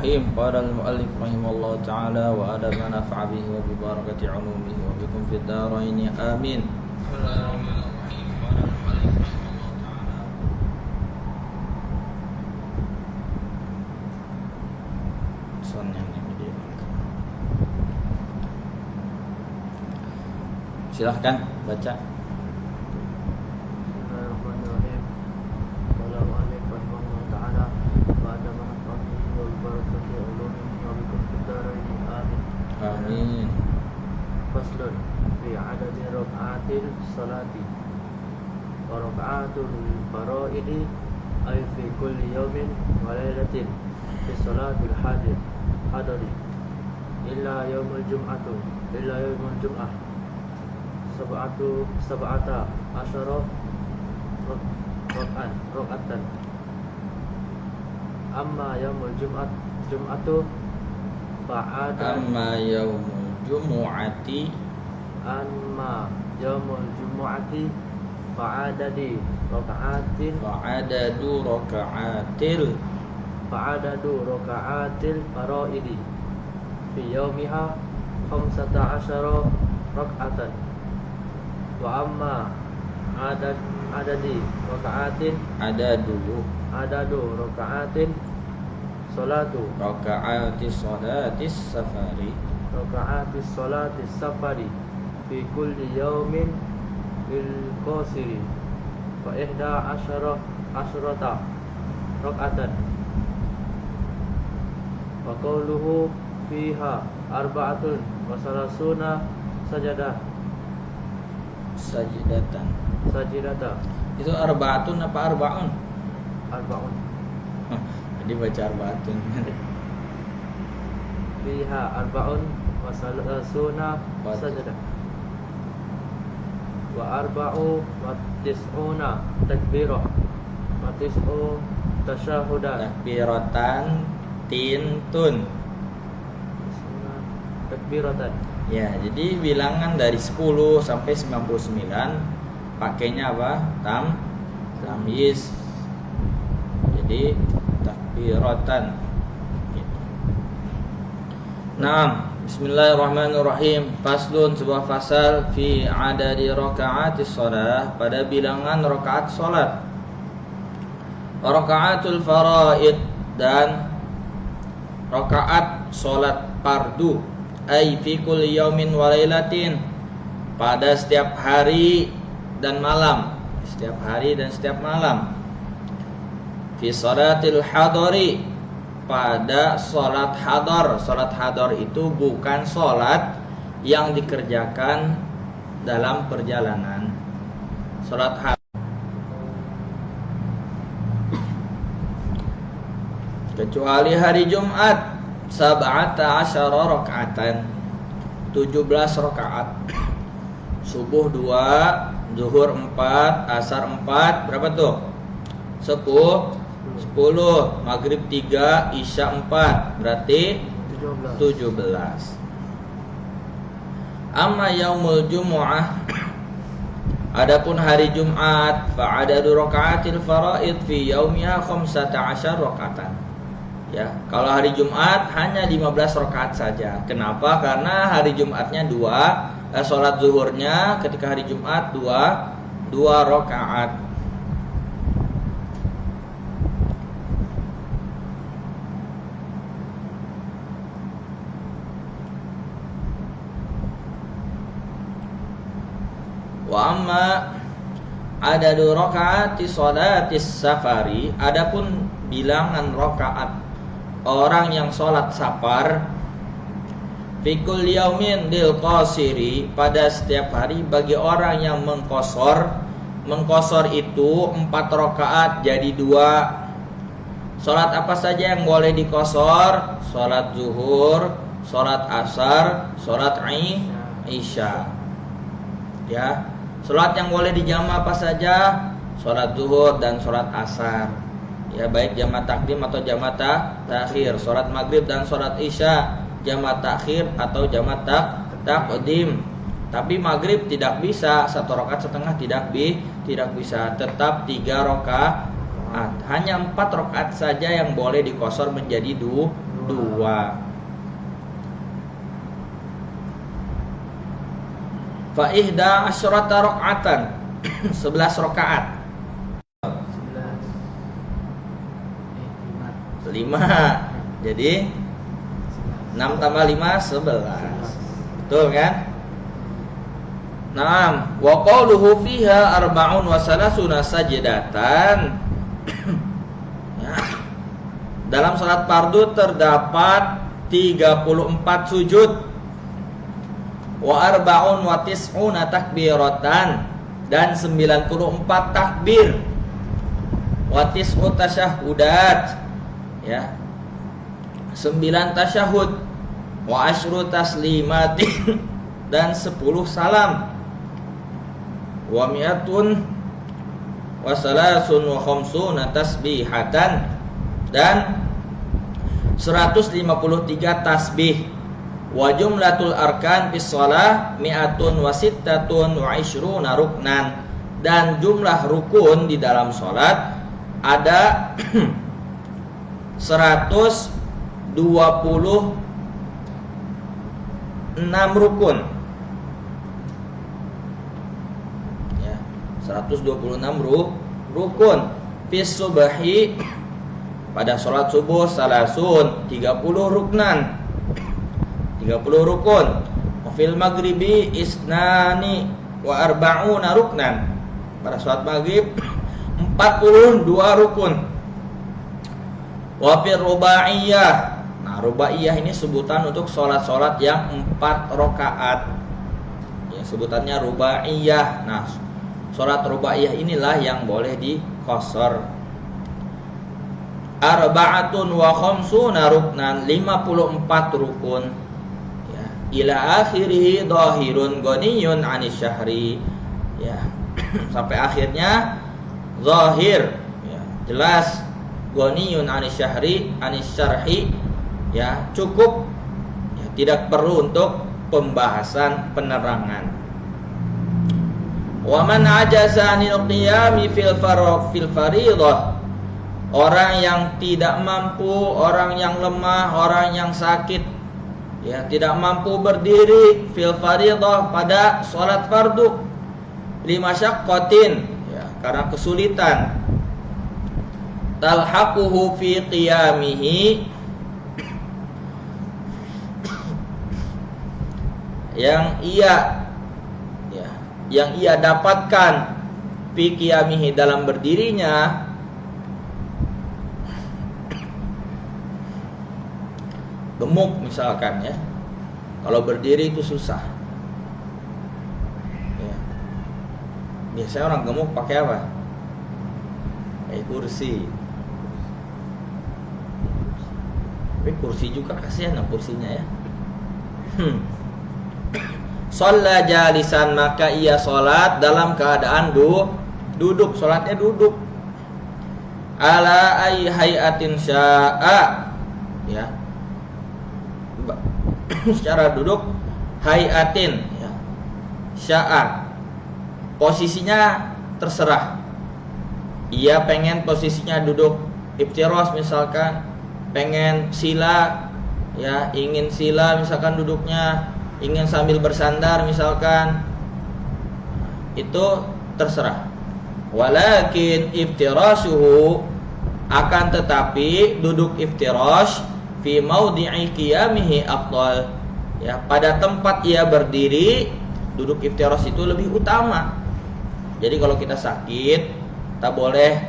Bismillahirrahmanirrahim. Qala al-mu'allif rahimallahu ta'ala wa ada ma nafa'a bihi wa bi barakati 'ulumihi wa bikum fid dharain. Amin. Bismillahirrahmanirrahim. Qala al-mu'allif rahimallahu ta'ala. Silahkan baca. Bismillahirrahmanirrahim. Qala al-mu'allif rahimallahu ta'ala wa ada ma nafa'a bihi wa bi barakati 'ulumihi wa bikum fid dharain. Amin. Amin. Faslun fi 'adadi raka'atil salati wa raka'atul fara'idi ay fi kulli yawmin wa lailatin fi salatil hadari illa yaumul jum'ah sab'ata asyara raka'atan amma yaumul jum'atu fa'ada Amma yaumul jumu'ati fa'adadi raka'atin fa'adadu raka'atil fara'idi fi yaumiha 15 raka'atan wa amma adadi raka'atin adadu raka'atin salatu raka'ati sholatis safari raka'atis salatis safari fi kulli yaumin bil qasiri fa ihda asyrata raka'atan wa qawluhu fiha arba'atun wa salasuna sajidatan. Itu arba'atun apa arba'un? arba'un Jadi baca arba'atun. fiha arba'un wa salasuna sajadah wa arba'u wa tis'una takbirah wa tis'u tasyahudan Takbiratan tintun. takbiratan. Ya, jadi bilangan dari 10 sampai 99 pakainya apa? Tamyiz. Jadi takbiratan. Gitu. Naam, bismillahirrahmanirrahim. Faslun, sebuah fasal fi adadi raka'atis shalah, pada bilangan rakaat salat. Raka'atul faraid, dan rakaat salat fardu, ai fi kulli yaumin wa lailatin, pada setiap hari dan malam. Setiap hari dan setiap malam. Fi salatil hadari, pada salat hadar. Salat hadar itu bukan salat yang dikerjakan dalam perjalanan. Salat hadar kecuali hari Jumat, sab'ata asyara raka'atan, 17 rakaat. Subuh 2, zuhur 4, asar 4, berapa tuh? 10, maghrib 3, isya 4, berarti 17. Amma yaumul jumu'ah, adapun hari Jumat, fa'adadu raka'atil faraid fi yaumiha 15 rakaatan. Ya, kalau hari Jumat hanya 15 rakaat saja. Kenapa? Karena hari Jumatnya salat zuhurnya ketika hari Jumat 2 rakaat. Wa amma adadu rakaati sholatis safari, adapun bilangan rakaat orang yang sholat safar, fikul yaumin lil qasiri, pada setiap hari bagi orang yang mengqasar. Mengqasar itu 4 rakaat jadi 2. Sholat apa saja yang boleh diqasar? Sholat zuhur, sholat asar, sholat isya. Ya, sholat yang boleh dijama apa saja? Sholat zuhur dan sholat asar. Ya, baik jamak takdim atau jamak takhir. Salat maghrib dan salat isya jamak takhir atau jamak takdim. Tapi maghrib tidak bisa 1 rakaat setengah, tidak bisa, tetap 3 rakaat. Hanya 4 rakaat saja yang boleh dikosor menjadi 2 Fa ihda asyrata rakaatan 11 rakaat. 5. Jadi 6 tambah 5 11. Betul kan? Naam, wa qauluhu fiha arba'un wa salasuna sajdatan. Ya. Dalam salat fardu terdapat 34 sujud. Wa arba'un wa tis'una takbiratan, dan 94 takbir. Wa tis'u tasyahudat, ya. 9 tasyahud. Wa asyru taslimatin, dan 10 salam. Wa mi'atun wa salasun wa khamsuna tasbihatan, dan 153 tasbih. Wa jumlatul arkan fis shalah mi'atun wa sittatun wa ishruna ruknan, dan jumlah rukun di dalam salat ada 126 rukun. Ya, 126 rukun. Fis subhi, pada salat subuh salasun 30 ruknan, 30 rukun. Wa fil maghribi isnani wa arba'una ruknan, pada salat maghrib 42 rukun. Wa fil rubaiyah, nah rubaiyah ini sebutan untuk salat-salat yang 4 rakaat. Ya, sebutannya rubaiyah. Nah, salat rubaiyah inilah yang boleh diqashar. Arba'atun wa khamsuna ruknan, 54 rukun. Ya, ila akhirih dhahirun ghaniyun 'anis syahri. Ya, sampai akhirnya zahir, ya, jelas, ghaniyun 'anis syahri, 'anis syarhi, ya, cukup, ya, tidak perlu untuk pembahasan penerangan. Wa man ajaza 'anil qiyami fil fariidhah, orang yang tidak mampu, orang yang lemah, orang yang sakit, ya, tidak mampu berdiri fil fariidhah, pada salat fardu, limasyaqqatin, ya, karena kesulitan, talhaquhu fi qiyamihi, yang ia dapatkan fi qiyamihi, dalam berdirinya, gemuk misalkan, ya, kalau berdiri itu susah, ya. Biasanya orang gemuk pakai apa? Kursi. Tapi kursi juga kasihan kursinya, ya. Shalla jalisan, maka ia salat dalam keadaan duduk, salatnya duduk. Ala ay hayatin sya'a, ya, secara duduk, hayatin, ya, sya'a, posisinya terserah. Ia pengen posisinya duduk iftiras misalkan, pengen sila, ya, ingin sila misalkan duduknya, ingin sambil bersandar misalkan, itu terserah. Walakin iftirasuhu, akan tetapi duduk iftiras, fi maudhi'i qiyamihi afdal, ya, pada tempat ia berdiri, duduk iftiras itu lebih utama. Jadi kalau kita sakit, tak boleh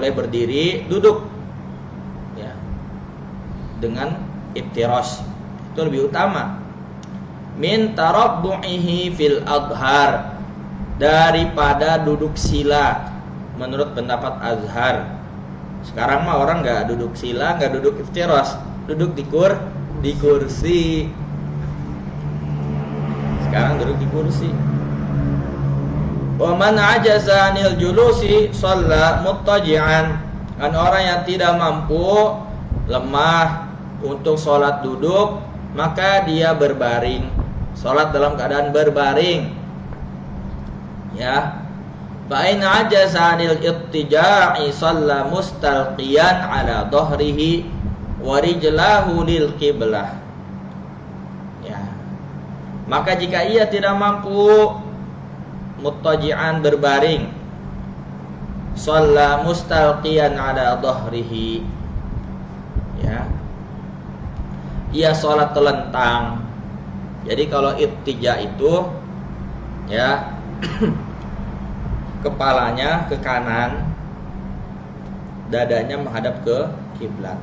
berdiri, duduk, ya, dengan iftiras itu lebih utama. Min tarabbu'ihi fil adhar, daripada duduk sila, menurut pendapat Azhar. Sekarang mah orang nggak duduk sila, nggak duduk iftiras, duduk di kursi. Sekarang duduk di kursi. Wa man ajaza 'anil julusi shalla muttaji'an, kan orang yang tidak mampu, lemah untuk sholat duduk, maka dia berbaring, sholat dalam keadaan berbaring, ya. Fa in ajaza 'anil ittija'i shalla mustalqiyan 'ala dhahrihi, warijlahu lil qiblah. Ya. Maka jika ia tidak mampu muttaji'an berbaring, shalla mustalqiyan ala dhahrihi. Ya. Ia salat telentang. Jadi kalau ittija itu ya kepalanya ke kanan, dadanya menghadap ke kiblat.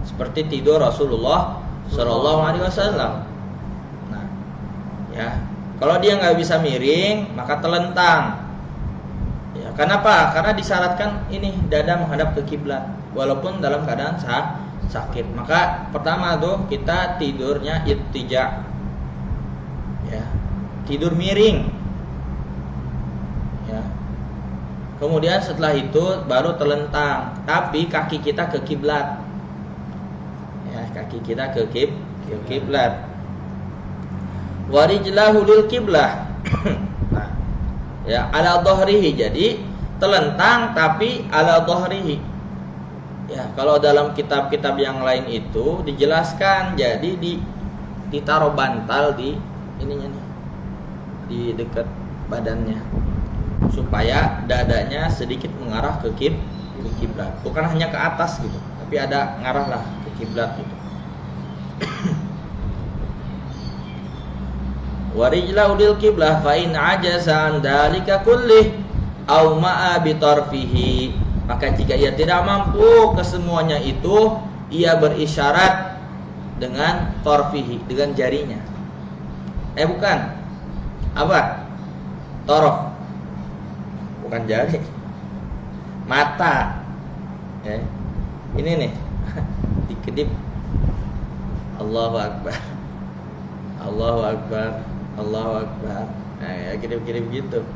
Seperti tidur Rasulullah Shallallahu Alaihi Wasallam. Nah, ya, kalau dia nggak bisa miring, maka telentang. Ya, kenapa? Karena disyaratkan ini dada menghadap ke kiblat, walaupun dalam keadaan sakit. Maka pertama tuh kita tidurnya ittija, ya, tidur miring. Ya. Kemudian setelah itu baru telentang, tapi kaki kita ke kiblat. Ya, kaki kita ke kiblat. Warijlahu lil qiblah. Nah, ya, ala dhahrihi. Jadi telentang tapi ala dhahrihi. Ya, kalau dalam kitab-kitab yang lain itu dijelaskan jadi ditaruh bantal di ininya nih. Di dekat badannya supaya dadanya sedikit mengarah ke kiblat. Bukan hanya ke atas gitu, tapi ada ngarah lah ke kiblat gitu. Warijlahu lil qiblah fa in ajaza an dalika kullih aw ma'a bi tarfihi. Maka jika ia tidak mampu kesemuanya itu, ia berisyarat dengan tarfihi, dengan jarinya. Bukan. Apa? Torof. Bukan jari. Mata. Ya. Ini nih. Dikedip. Allahu Akbar. Allahu Akbar. Allahu Akbar. Nah, ya kirim-kirim gitu.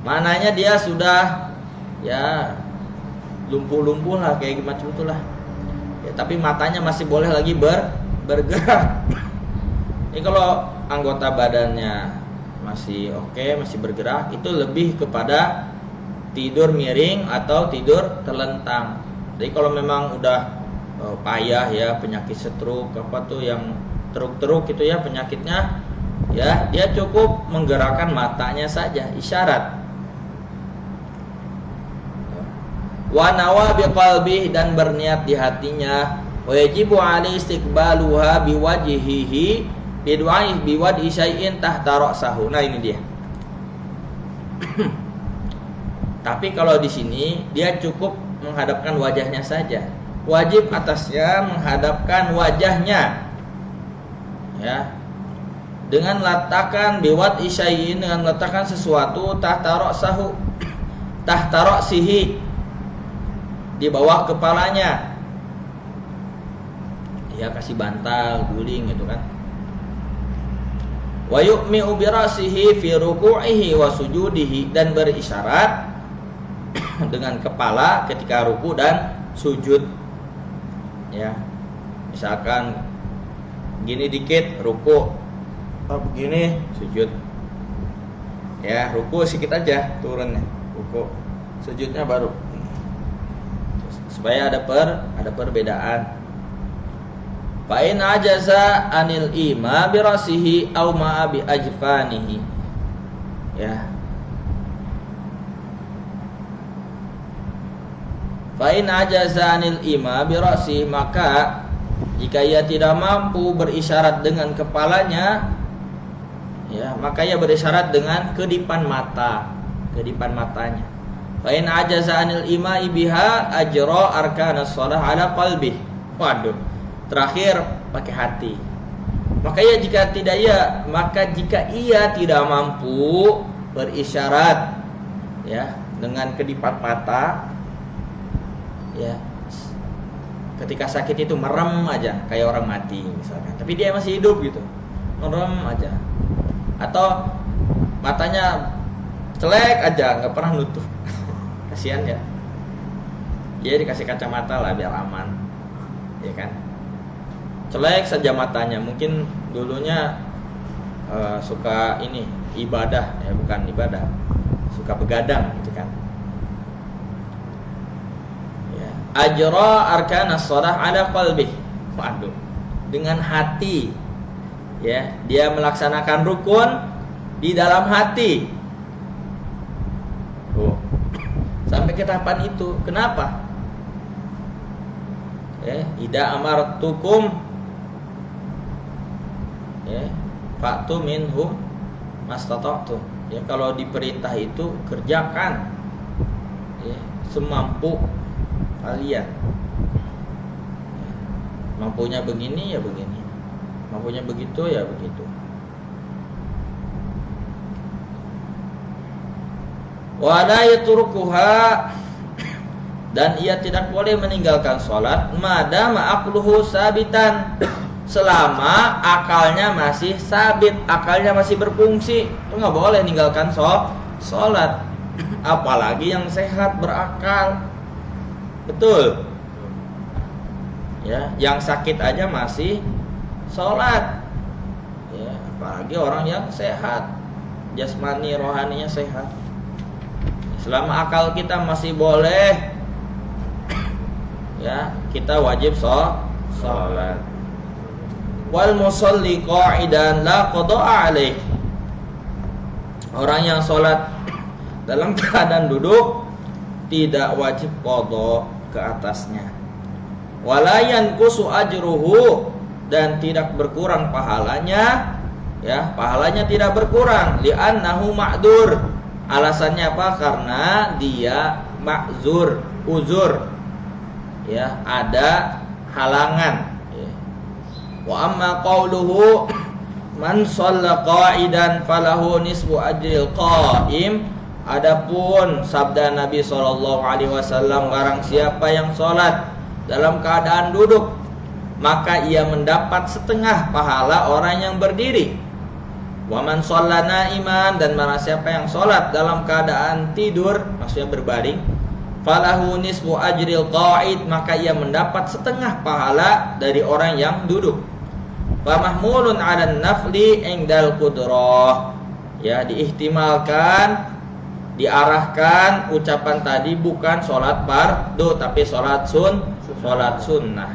Mananya dia sudah ya lumpuh-lumpuh lah kayak macam itulah. Ya, tapi matanya masih boleh lagi bergerak. Ini kalau anggota badannya masih oke, masih bergerak, itu lebih kepada tidur miring atau tidur telentang. Jadi kalau memang udah payah ya, penyakit stroke apa tuh yang teruk-teruk gitu ya penyakitnya, ya dia cukup menggerakkan matanya saja, isyarat. Wa nawa biqalbih, dan berniat di hatinya. Wajibu alaihi istiqbaluha biwajhihi bidu'ai biwad'i syai'in tahta ra'sahu. Nah ini dia. Tapi kalau di sini dia cukup menghadapkan wajahnya saja. Wajib atasnya menghadapkan wajahnya. Ya. Dengan letakkan biwad'i syai'in, dengan meletakkan sesuatu tahta ra'sahu, tahta ra'sihi, di bawah kepalanya. Dia kasih bantal, guling gitu kan. Wa yu'mi'u bi ra'sihi fi ruku'ihi wa sujudihi, dan berisyarat dengan kepala ketika ruku dan sujud. Ya. Misalkan gini dikit ruku, begini sujud. Ya, ruku sedikit aja turunnya, ruku. Sujudnya baru. Supaya ada perbedaan. Fa in ajaza anil ima bi rasihi aw ma bi ajfanihi. Ya. Fa in ajaza anil ima bi rasihi, maka jika ia tidak mampu berisyarat dengan kepalanya, ya, maka ia berisyarat dengan kedipan matanya. Fa in ajaza anil ima'i biha ajra arkanas shalah ala qalbih. Waduh, terakhir pakai hati. Maka jika ia tidak mampu berisyarat ya dengan kedipan mata, ya, ketika sakit itu merem aja kayak orang mati misalkan, tapi dia masih hidup gitu, merem aja, atau matanya celek aja nggak pernah nutup. Kasihan ya. Dia dikasih kacamata lah biar aman, ya kan. Celek saja matanya, mungkin dulunya suka ini ibadah, ya bukan ibadah, suka begadang gitu kan. Ya. Ajra arkanas shalah ala qalbih, Waduh, dengan hati, ya, dia melaksanakan rukun di dalam hati. Tuh. Sampai ke tahapan itu. Kenapa? Ya, idza amartukum, ya, fa'tu minhu mastata'tum. Ya, kalau diperintah itu kerjakan, ya, semampu kalian. Ya, mampunya begini ya begini, mampunya begitu ya begitu. Wala yatrukuha, dan ia tidak boleh meninggalkan sholat madama aqluhu sabitan, selama akalnya masih sabit, akalnya masih berfungsi. Itu nggak boleh meninggalkan sholat, apalagi yang sehat berakal. Betul ya, yang sakit aja masih sholat ya, apalagi orang yang sehat, jasmani rohaninya sehat. Selama akal kita masih boleh, ya, kita wajib sholat. Wal musalli qa'idan la qada'a alaih, orang yang sholat dalam keadaan duduk tidak wajib qada ke atasnya. Wala yanqusu ajruhu, dan tidak berkurang pahalanya, ya, pahalanya tidak berkurang. Li'annahu ma'dzur, alasannya apa? Karena dia ma'zur, uzur, ya, ada halangan. Ya. Wa amma qauluhu man shalla qa'idan falahu nisfu ajril qa'im, adapun sabda Nabi SAW, barang siapa yang sholat dalam keadaan duduk, maka ia mendapat setengah pahala orang yang berdiri. Wa man shalla na'iman, dan barang siapa yang sholat dalam keadaan tidur, maksudnya berbaring, falahu nisfu ajril qa'id, maka ia mendapat setengah pahala dari orang yang duduk. Fa mahmulun 'alan nafli indal qudrah, ya, diihtimalkan, diarahkan ucapan tadi bukan sholat fardu tapi sholat sunnah.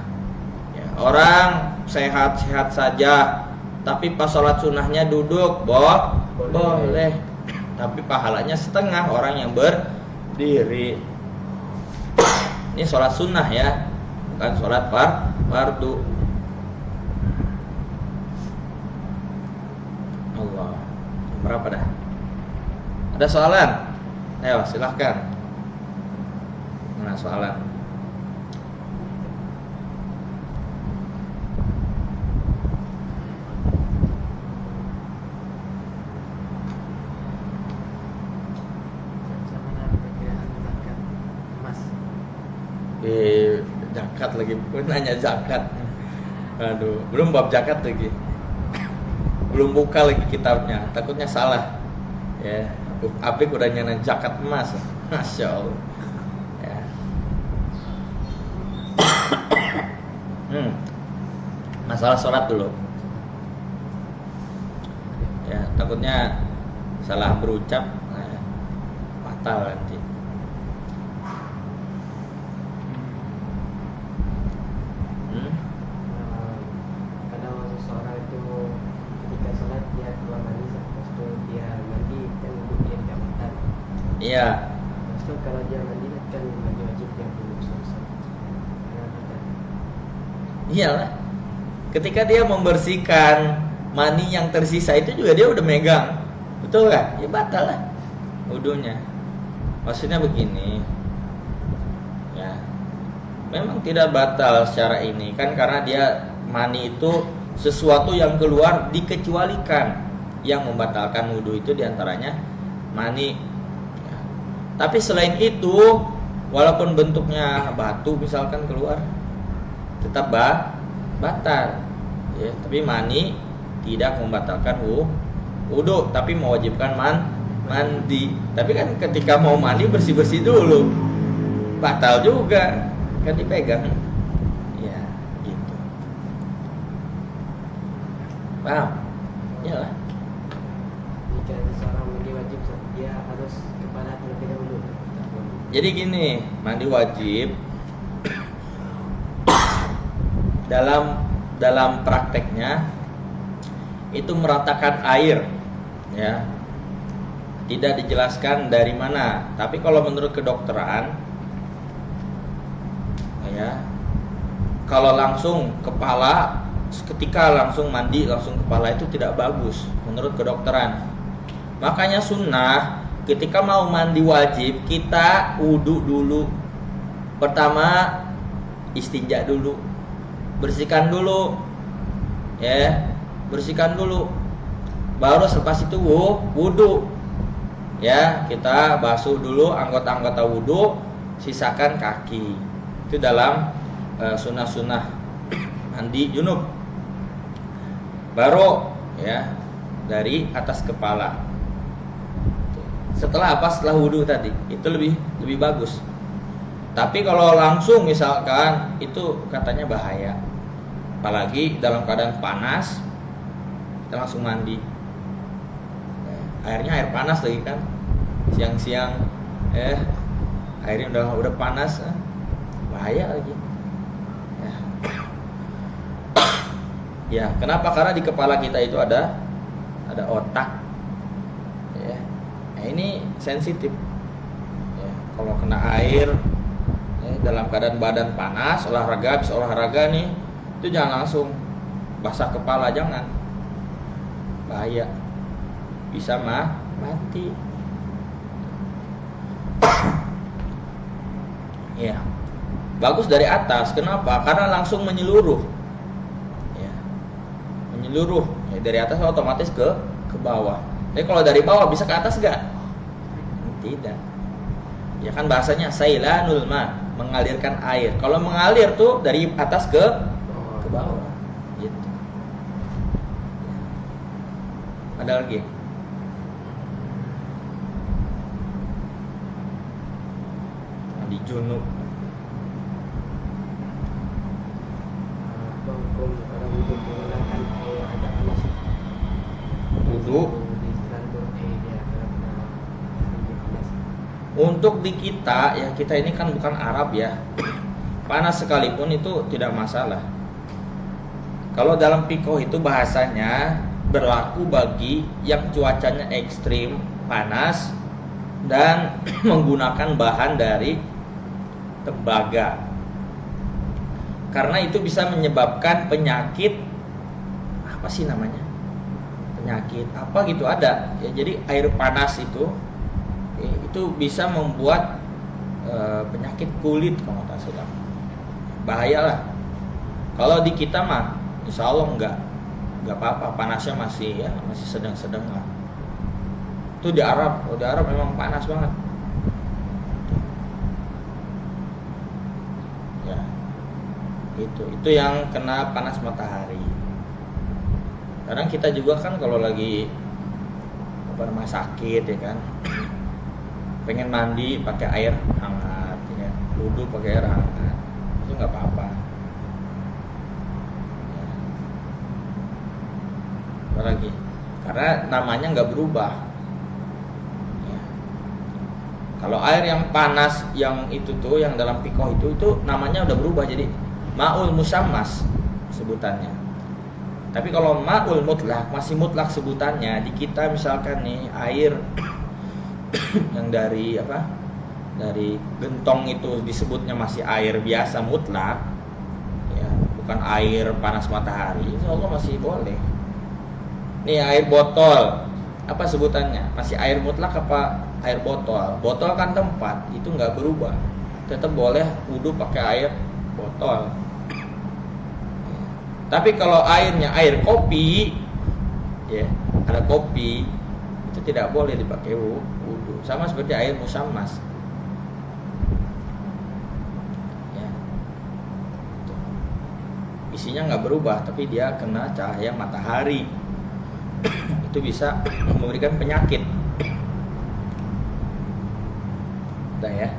Ya, orang sehat-sehat saja, tapi pas sholat sunnahnya duduk, boleh, tapi pahalanya setengah orang yang berdiri. Ini sholat sunnah ya, bukan sholat fardu. Allah, berapa dah? Ada soalan? Ayo silahkan. Mana soalan? Zakat lagi, nanya zakat. Aduh, belum bab zakat lagi. Belum buka lagi kitabnya, takutnya salah. Ya, Apik udah nanya zakat emas. Masya Allah. Ya. Masalah sholat dulu. Ya, takutnya salah berucap, nah, fatal nanti. Kalau seseorang itu ketika sholat dia keluar mandi, lepas itu dia mandi, kan wudhu dia tidak batal. Iya. Lepas itu kalau dia mandi kan mandi wajib dia belum selesai. Kenapa? Iyalah. Ketika dia membersihkan mani yang tersisa itu juga dia udah megang, betul kan? Ya batal lah wudhunya. Maksudnya begini, ya, memang tidak batal secara ini kan, karena dia mani itu sesuatu yang keluar dikecualikan. Yang membatalkan wudhu itu diantaranya mani. Ya. Tapi selain itu, walaupun bentuknya batu misalkan keluar, tetap batal. Ya, tapi mani tidak membatalkan wudhu, tapi mewajibkan mandi. Tapi kan ketika mau mandi bersih-bersih dulu, batal juga kan dipegang. Ya, gitu. Paham? Ya lah. Jika seseorang mandi wajib, dia harus kepala terlebih dahulu. Jadi gini, mandi wajib dalam prakteknya itu meratakan air, ya. Tidak dijelaskan dari mana. Tapi kalau menurut kedokteran, ya, kalau langsung kepala, ketika langsung mandi langsung kepala itu tidak bagus menurut kedokteran. Makanya sunnah ketika mau mandi wajib kita wudu dulu. Pertama istinja dulu, bersihkan dulu, ya, bersihkan dulu. Baru selepas itu wudu, ya, kita basuh dulu anggota-anggota wudu, sisakan kaki. Itu dalam sunnah-sunnah mandi junub. Baru, ya, dari atas kepala. Setelah apa? Setelah wudu tadi. Itu lebih bagus. Tapi kalau langsung misalkan itu katanya bahaya. Apalagi dalam keadaan panas kita langsung mandi. Airnya air panas lagi kan. Siang-siang airnya udah panas, bahaya lagi. Ya, kenapa? Karena di kepala kita itu ada otak. Ya. Nah, ini sensitif. Ya, kalau kena air, ya, dalam keadaan badan panas, habis olahraga nih, itu jangan langsung basah kepala, jangan. Bahaya. Bisa mati. Ya. Bagus dari atas. Kenapa? Karena langsung menyeluruh. Menyeluruh, ya, dari atas otomatis ke bawah. Jadi kalau dari bawah bisa ke atas enggak? Tidak. Ya kan bahasanya sailanul ma, mengalirkan air. Kalau mengalir tuh dari atas ke bawah. Gitu. Ada lagi? Mandi junub. Untuk di kita, ya, kita ini kan bukan Arab, ya. Panas sekalipun itu tidak masalah. Kalau dalam fiqh itu bahasanya berlaku bagi yang cuacanya ekstrim, panas dan menggunakan bahan dari tembaga. Karena itu bisa menyebabkan penyakit, apa sih namanya? Penyakit apa gitu ada. Ya, jadi air panas itu bisa membuat penyakit kulit kalau tak salah. Bahayalah. Kalau di kita mah insya Allah enggak apa-apa, panasnya masih sedang-sedang lah. Itu di Arab memang panas banget. Ya. Itu yang kena panas matahari. Kadang kita juga kan kalau lagi rumah sakit, ya kan, pengen mandi pakai air hangat, ya, wudu pakai air hangat, itu nggak apa-apa. Ya. Apalagi karena namanya nggak berubah. Ya. Kalau air yang panas yang itu tuh, yang dalam fiqh itu namanya udah berubah jadi ma'ul musammas sebutannya. Tapi kalau ma'ul mutlak masih mutlak sebutannya. Di kita misalkan nih air yang dari gentong itu disebutnya masih air biasa mutlak, ya, bukan air panas matahari, insya Allah masih boleh. Nih air botol, apa sebutannya? Masih air mutlak apa air botol? Botol kan tempat, itu nggak berubah, tetap boleh wudu pakai air botol. Tapi kalau airnya air kopi, ya, ada kopi, itu tidak boleh dipakai wudu. Sama seperti air musammas. Ya. Isinya nggak berubah, tapi dia kena cahaya matahari. Itu bisa memberikan penyakit. Udah ya.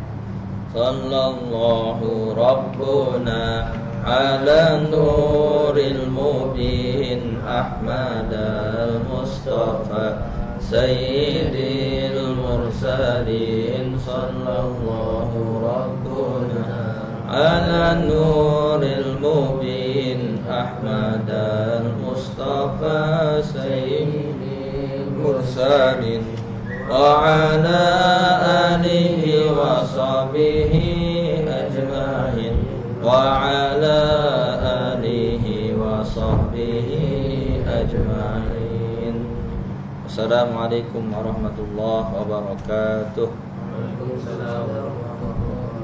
Sallallahu Rabbuna ala nuril mubin Ahmad al-Mustafa Sayyidil mursalin. Sallallahu Rabbuna ala nuril mubin أحمد المصطفى سيد المرسلين وعلى آله وصحبه أجمعين وعلى آله وصحبه أجمعين. Assalamualaikum warahmatullahi wabarakatuh. Waalaikumsalam warahmatullahi wabarakatuh.